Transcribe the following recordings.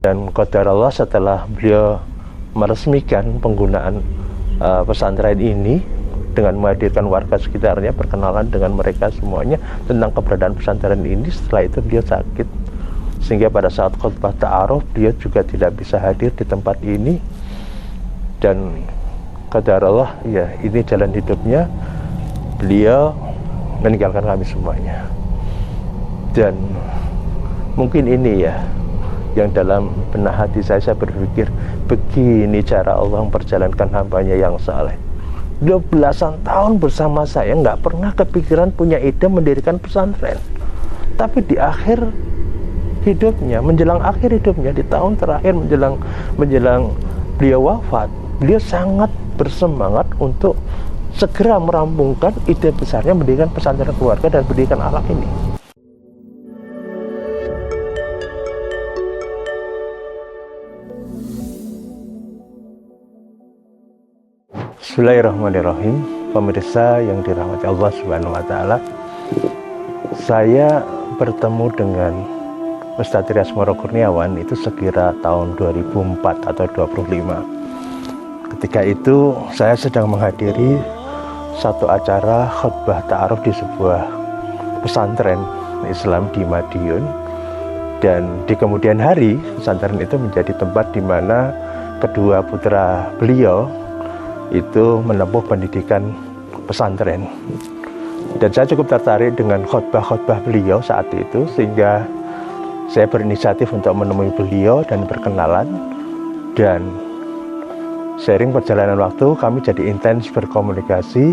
Dan qadarullah setelah beliau meresmikan penggunaan pesantren ini dengan menghadirkan warga sekitarnya, perkenalan dengan mereka semuanya tentang keberadaan pesantren ini. Setelah itu beliau sakit, sehingga pada saat khutbah ta'aruf beliau juga tidak bisa hadir di tempat ini. Dan qadarullah, ya ini jalan hidupnya, beliau meninggalkan kami semuanya. Dan mungkin ini ya yang dalam benak hati saya berpikir, begini cara Allah memperjalankan hambanya yang saleh. Beliau belasan tahun bersama saya, nggak pernah kepikiran punya ide mendirikan pesantren. Tapi di akhir hidupnya, menjelang akhir hidupnya, di tahun terakhir menjelang beliau wafat, beliau sangat bersemangat untuk segera merampungkan ide besarnya mendirikan pesantren keluarga dan pendidikan akhlak ini. Bismillahirrahmanirrahim. Pemirsa yang dirahmati Allah Subhanahu wa taala. Saya bertemu dengan Ustaz Rias Moro Kurniawan itu sekira tahun 2004 atau 25. Ketika itu saya sedang menghadiri satu acara khutbah ta'aruf di sebuah pesantren Islam di Madiun, dan di kemudian hari pesantren itu menjadi tempat di mana kedua putra beliau itu menempuh pendidikan pesantren. Dan saya cukup tertarik dengan khutbah-khutbah beliau saat itu, sehingga saya berinisiatif untuk menemui beliau dan berkenalan. Dan seiring perjalanan waktu kami jadi intens berkomunikasi,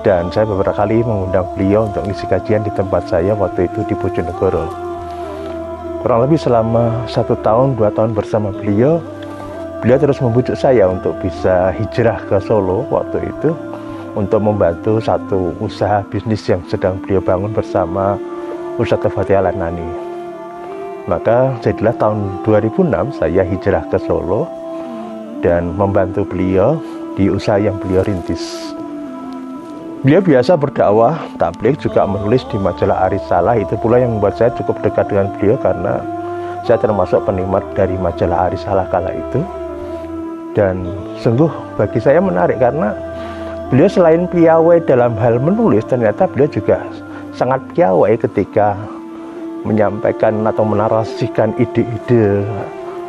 dan saya beberapa kali mengundang beliau untuk ngisi kajian di tempat saya waktu itu di Bojonegoro. Kurang lebih selama 1 tahun 2 tahun bersama beliau terus membujuk saya untuk bisa hijrah ke Solo waktu itu, untuk membantu satu usaha bisnis yang sedang beliau bangun bersama Ustadz Fatih Al-Anani. Maka jadilah tahun 2006 saya hijrah ke Solo dan membantu beliau di usaha yang beliau rintis. Beliau biasa berdakwah, tabligh, juga menulis di majalah Arisalah. Itu pula yang membuat saya cukup dekat dengan beliau, karena saya termasuk penikmat dari majalah Arisalah kala itu. Dan sungguh bagi saya menarik, karena beliau selain piawai dalam hal menulis, ternyata beliau juga sangat piawai ketika menyampaikan atau menarasikan ide-ide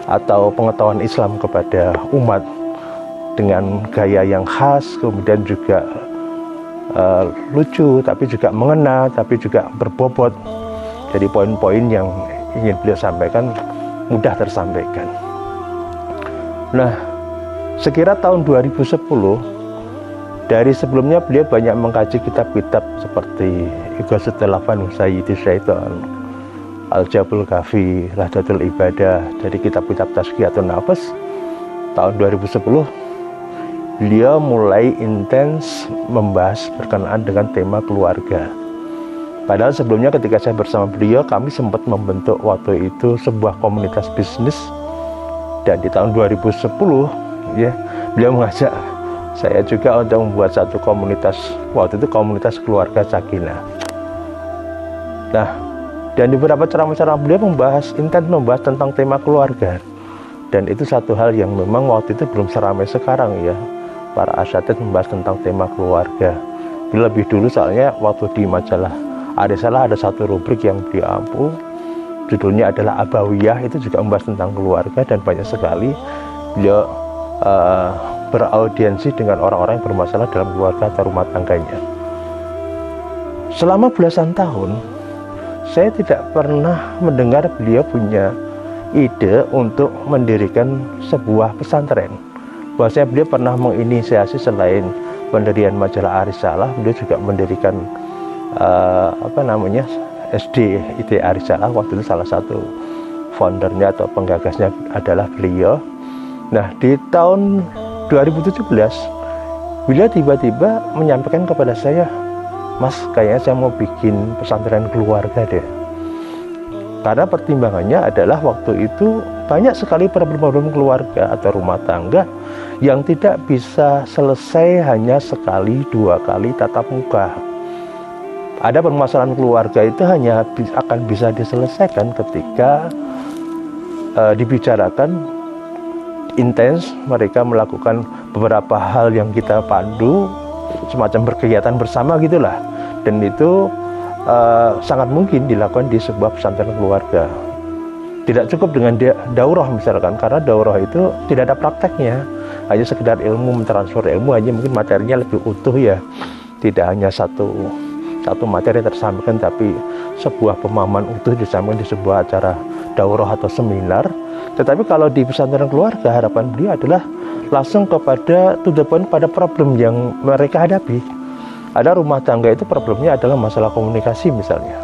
atau pengetahuan Islam kepada umat dengan gaya yang khas, kemudian juga lucu, tapi juga mengena, tapi juga berbobot. Jadi poin-poin yang ingin beliau sampaikan mudah tersampaikan. Nah, sekira tahun 2010, dari sebelumnya beliau banyak mengkaji kitab-kitab seperti Ighasatul Lahfan Sayyidi Syaitan, Al-Jabul Kafi, Lahdatul Ibadah, dari kitab-kitab Tazkiyatun Nafas. Tahun 2010 beliau mulai intens membahas berkenaan dengan tema keluarga. Padahal sebelumnya ketika saya bersama beliau, kami sempat membentuk waktu itu sebuah komunitas bisnis. Dan di tahun 2010 ya, beliau mengajak saya juga untuk membuat satu komunitas, waktu itu komunitas keluarga Sakinah. Nah, dan di beberapa ceramah-ceramah beliau intens membahas tentang tema keluarga. Dan itu satu hal yang memang waktu itu belum seramai sekarang ya, para asyatid membahas tentang tema keluarga. Lebih dulu soalnya waktu di majalah Arisalah ada satu rubrik yang beliau ampu, judulnya adalah Abawiyah, itu juga membahas tentang keluarga, dan banyak sekali beliau beraudiensi dengan orang-orang yang bermasalah dalam keluarga atau rumah tangganya. Selama belasan tahun saya tidak pernah mendengar beliau punya ide untuk mendirikan sebuah pesantren. Bahwasanya beliau pernah menginisiasi, selain pendirian majalah Arisalah, beliau juga mendirikan SD IT Arisalah. Waktu itu salah satu foundernya atau penggagasnya adalah beliau. Nah, di tahun 2017 beliau tiba-tiba menyampaikan kepada saya, "Mas, kayaknya saya mau bikin pesantren keluarga deh." Karena pertimbangannya adalah waktu itu banyak sekali problem-problem keluarga atau rumah tangga yang tidak bisa selesai hanya sekali 2 kali tatap muka. Ada permasalahan keluarga itu hanya akan bisa diselesaikan ketika dibicarakan intens, mereka melakukan beberapa hal yang kita pandu, semacam berkegiatan bersama gitulah, dan itu sangat mungkin dilakukan di sebuah pesantren keluarga. Tidak cukup dengan daurah misalkan, karena daurah itu tidak ada prakteknya, hanya sekedar ilmu, mentransfer ilmu, hanya mungkin materinya lebih utuh ya, tidak hanya satu materi tersampaikan, tapi sebuah pemahaman utuh disampaikan di sebuah acara daurah atau seminar. Tetapi kalau di pesantren keluarga, harapan beliau adalah langsung kepada to the point, pada problem yang mereka hadapi. Ada rumah tangga itu problemnya adalah masalah komunikasi misalnya.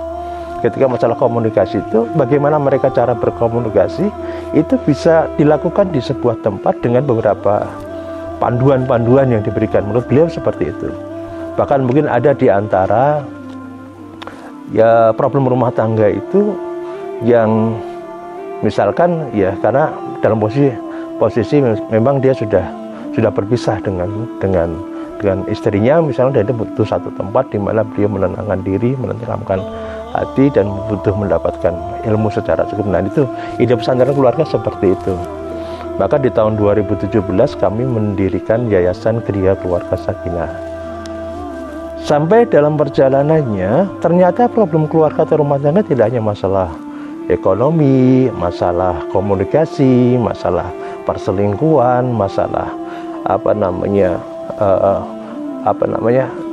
Ketika masalah komunikasi itu, bagaimana mereka cara berkomunikasi, itu bisa dilakukan di sebuah tempat dengan beberapa panduan-panduan yang diberikan. Menurut beliau seperti itu. Bahkan mungkin ada di antara ya problem rumah tangga itu yang misalkan ya karena dalam posisi memang dia sudah berpisah dengan istrinya misalnya, dan dia butuh satu tempat di mana beliau menenangkan diri, menenteramkan hati, dan butuh mendapatkan ilmu secara cukup. Nah, itu ide pesantren keluarga seperti itu. Maka di tahun 2017 kami mendirikan Yayasan Gria Keluarga Sakinah. Sampai dalam perjalanannya, ternyata problem keluarga atau rumah tangga tidak hanya masalah ekonomi, masalah komunikasi, masalah perselingkuhan, masalah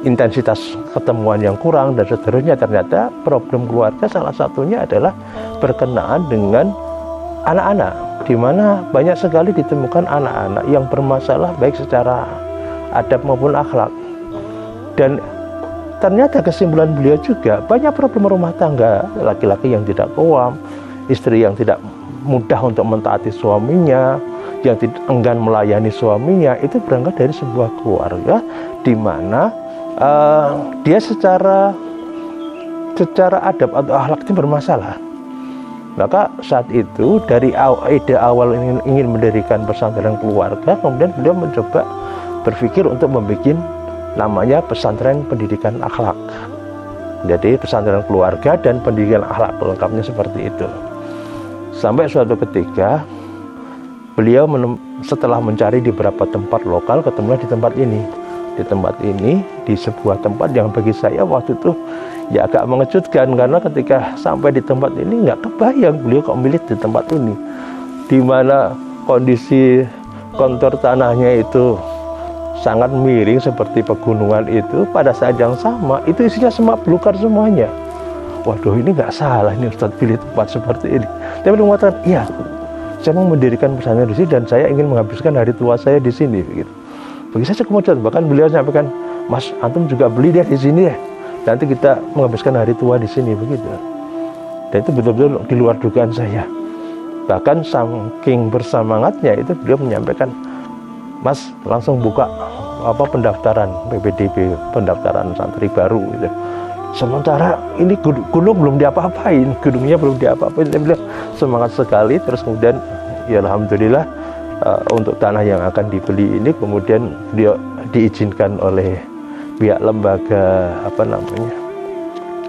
intensitas ketemuan yang kurang dan seterusnya. Ternyata problem keluarga salah satunya adalah berkenaan dengan anak-anak, di mana banyak sekali ditemukan anak-anak yang bermasalah baik secara adab maupun akhlak. Dan ternyata kesimpulan beliau juga banyak problem rumah tangga, laki-laki yang tidak qawwam, istri yang tidak mudah untuk mentaati suaminya, yang tidak enggan melayani suaminya, itu berangkat dari sebuah keluarga di mana dia secara adab atau akhlak itu bermasalah. Maka saat itu dari ide awal ingin mendirikan pesantren keluarga, kemudian beliau mencoba berpikir untuk membuat namanya pesantren pendidikan akhlak. Jadi pesantren keluarga dan pendidikan akhlak, lengkapnya seperti itu. Sampai suatu ketika beliau setelah mencari di beberapa tempat lokal, ketemulah di tempat ini. Di tempat ini, di sebuah tempat yang bagi saya waktu itu ya agak mengejutkan, karena ketika sampai di tempat ini nggak kebayang beliau kok milih di tempat ini, di mana kondisi kontur tanahnya itu sangat miring seperti pegunungan itu. Pada saat yang sama itu isinya semak belukar semuanya. Waduh, ini nggak salah ini Ustadz pilih tempat seperti ini. Tapi dia mengatakan, iya, saya mau mendirikan pesantren di sini dan saya ingin menghabiskan hari tua saya di sini. Begitu. Bagi saya kemudian bahkan beliau sampaikan, Mas, antum juga beli dia di sini ya. Nanti kita menghabiskan hari tua di sini, begitu. Dan itu betul-betul di luar dugaan saya. Bahkan saking bersemangatnya itu beliau menyampaikan, Mas, langsung buka pendaftaran PPDB, pendaftaran santri baru gitu. Sementara ini gunung belum diapa-apain, gedungnya belum diapa-apain. Saya bilang semangat sekali. Terus kemudian ya alhamdulillah untuk tanah yang akan dibeli ini kemudian beliau diizinkan oleh pihak lembaga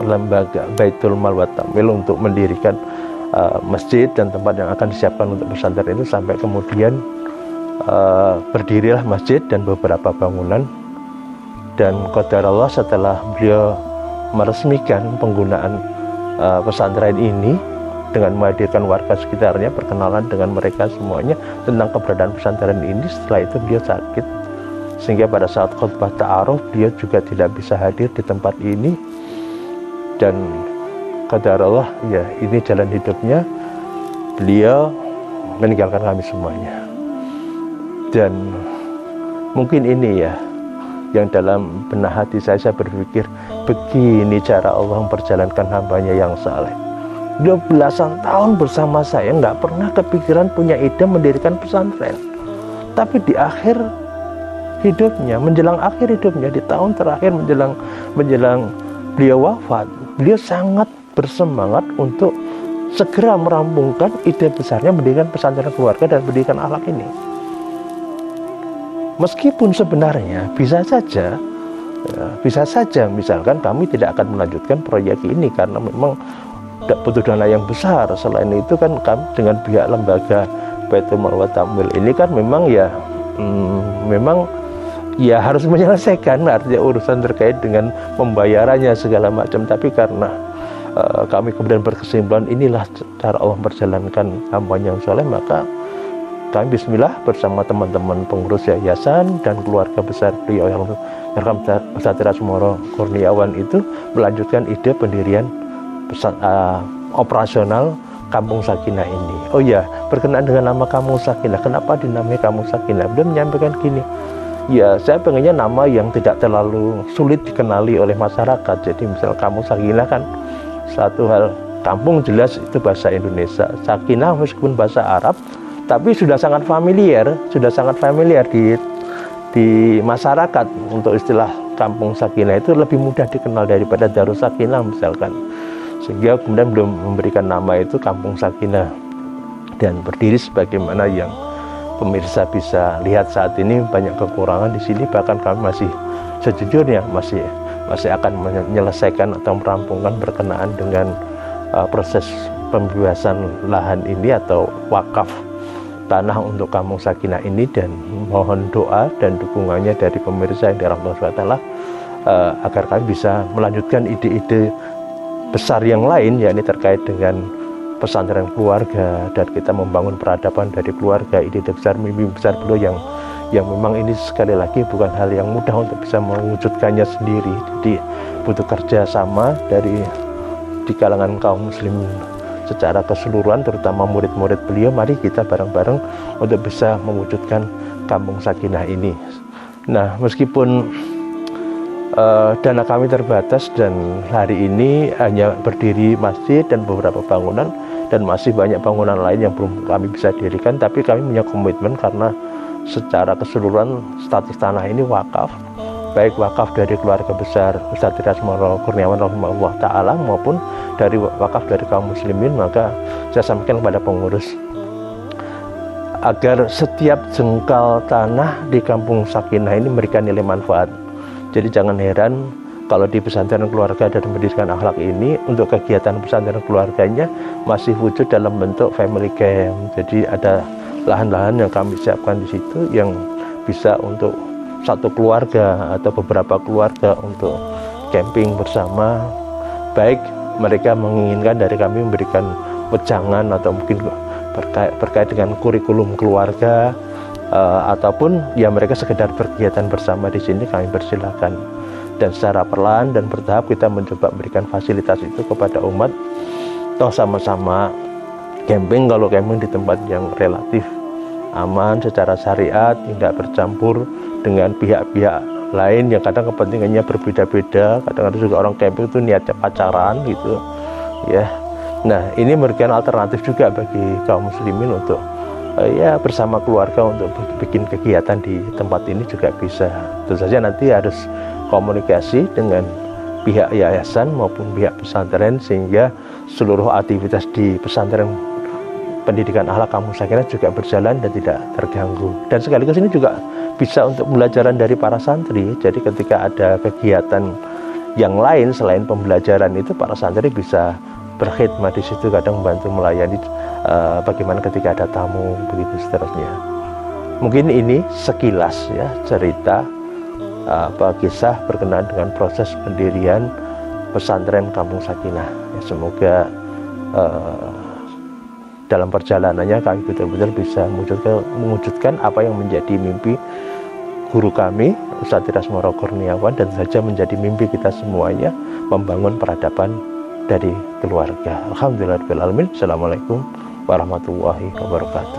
lembaga Baitul Mal wa Tamwil untuk mendirikan masjid dan tempat yang akan disiapkan untuk pesantren itu, sampai kemudian berdirilah masjid dan beberapa bangunan. Dan qadarullah setelah beliau meresmikan penggunaan pesantren ini dengan menghadirkan warga sekitarnya, perkenalan dengan mereka semuanya tentang keberadaan pesantren ini. Setelah itu beliau sakit, sehingga pada saat khutbah ta'aruf beliau juga tidak bisa hadir di tempat ini. Dan qadarullah ya ini jalan hidupnya, beliau meninggalkan kami semuanya. Dan mungkin ini ya yang dalam benak hati saya berpikir, begini cara Allah memperjalankan hambanya yang saleh. Beliau belasan tahun bersama saya, nggak pernah kepikiran punya ide mendirikan pesantren. Tapi di akhir hidupnya, menjelang akhir hidupnya, di tahun terakhir menjelang beliau wafat, beliau sangat bersemangat untuk segera merampungkan ide besarnya mendirikan pesantren keluarga dan pendidikan akhlak ini. Meskipun sebenarnya bisa saja misalkan kami tidak akan melanjutkan proyek ini karena memang butuh dana yang besar. Selain itu kan kami dengan pihak lembaga Baitul Mal wa Tamwil ini kan memang ya harus menyelesaikan artinya urusan terkait dengan pembayarannya segala macam. Tapi karena kami kemudian berkesimpulan inilah cara Allah memperjalankan hambanya yang soleh, maka kami bismillah bersama teman-teman pengurus yayasan dan keluarga besar beliau yang Ustaz Rasmoro Kurniawan itu melanjutkan ide pendirian operasional Kampung Sakinah ini. Oh ya, berkenaan dengan nama Kampung Sakinah, kenapa dinamai Kampung Sakinah? Beliau menyampaikan gini, ya saya pengennya nama yang tidak terlalu sulit dikenali oleh masyarakat. Jadi misal Kampung Sakinah kan satu hal, kampung jelas itu bahasa Indonesia, Sakinah meskipun bahasa Arab, tapi sudah sangat familiar di masyarakat. Untuk istilah Kampung Sakinah itu lebih mudah dikenal daripada Darus Sakinah misalkan. Sehingga kemudian belum memberikan nama itu Kampung Sakinah, dan berdiri sebagaimana yang pemirsa bisa lihat saat ini banyak kekurangan di sini. Bahkan kami masih sejujurnya masih akan menyelesaikan atau merampungkan berkenaan dengan proses pembebasan lahan ini atau wakaf tanah untuk Kampung Sakinah ini, dan mohon doa dan dukungannya dari pemirsa yang dirahmati Allah SWT agar kami bisa melanjutkan ide-ide besar yang lain, yakni terkait dengan pesantren keluarga, dan kita membangun peradaban dari keluarga. Ide-ide besar, mimpi besar beliau yang memang ini sekali lagi bukan hal yang mudah untuk bisa mewujudkannya sendiri. Jadi butuh kerjasama di kalangan kaum muslimin secara keseluruhan, terutama murid-murid beliau. Mari kita bareng-bareng untuk bisa mewujudkan Kampung Sakinah ini. Nah, meskipun dana kami terbatas dan hari ini hanya berdiri masjid dan beberapa bangunan, dan masih banyak bangunan lain yang belum kami bisa dirikan, tapi kami punya komitmen karena secara keseluruhan status tanah ini wakaf, baik wakaf dari keluarga besar Ustaz Rasmoro Kurniawan rahimahullah ta'ala maupun dari wakaf dari kaum muslimin. Maka saya sampaikan kepada pengurus agar setiap jengkal tanah di Kampung Sakinah ini memberikan nilai manfaat. Jadi jangan heran kalau di pesantren keluarga dan pendidikan akhlak ini untuk kegiatan pesantren keluarganya masih wujud dalam bentuk family camp. Jadi ada lahan-lahan yang kami siapkan di situ yang bisa untuk satu keluarga atau beberapa keluarga untuk camping bersama. Baik mereka menginginkan dari kami memberikan wejangan atau mungkin berkait dengan kurikulum keluarga, ataupun ya mereka sekedar berkegiatan bersama di sini, kami persilakan. Dan secara perlahan dan bertahap kita mencoba memberikan fasilitas itu kepada umat. Toh sama-sama camping, kalau camping di tempat yang relatif aman secara syariat, tidak bercampur dengan pihak-pihak lain yang kadang kepentingannya berbeda-beda. Kadang-kadang juga orang camping itu niatnya pacaran gitu ya. Nah, ini memberikan alternatif juga bagi kaum muslimin untuk ya bersama keluarga untuk bikin kegiatan di tempat ini juga bisa. Tentu saja nanti harus komunikasi dengan pihak yayasan maupun pihak pesantren sehingga seluruh aktivitas di pesantren pendidikan akhlak Kampung Sakinah juga berjalan dan tidak terganggu. Dan sekaligus ini juga bisa untuk pembelajaran dari para santri. Jadi ketika ada kegiatan yang lain selain pembelajaran itu, para santri bisa berkhidmat di situ, kadang membantu melayani bagaimana ketika ada tamu, begitu seterusnya. Mungkin ini sekilas ya cerita kisah berkenaan dengan proses pendirian pesantren Kampung Sakinah. Ya, semoga dalam perjalanannya kami betul-betul bisa mewujudkan apa yang menjadi mimpi guru kami Ustaz Rasmoro Kurniawan, dan saja menjadi mimpi kita semuanya membangun peradaban dari keluarga. Alhamdulillahirabbil alamin. Assalamualaikum warahmatullahi wabarakatuh.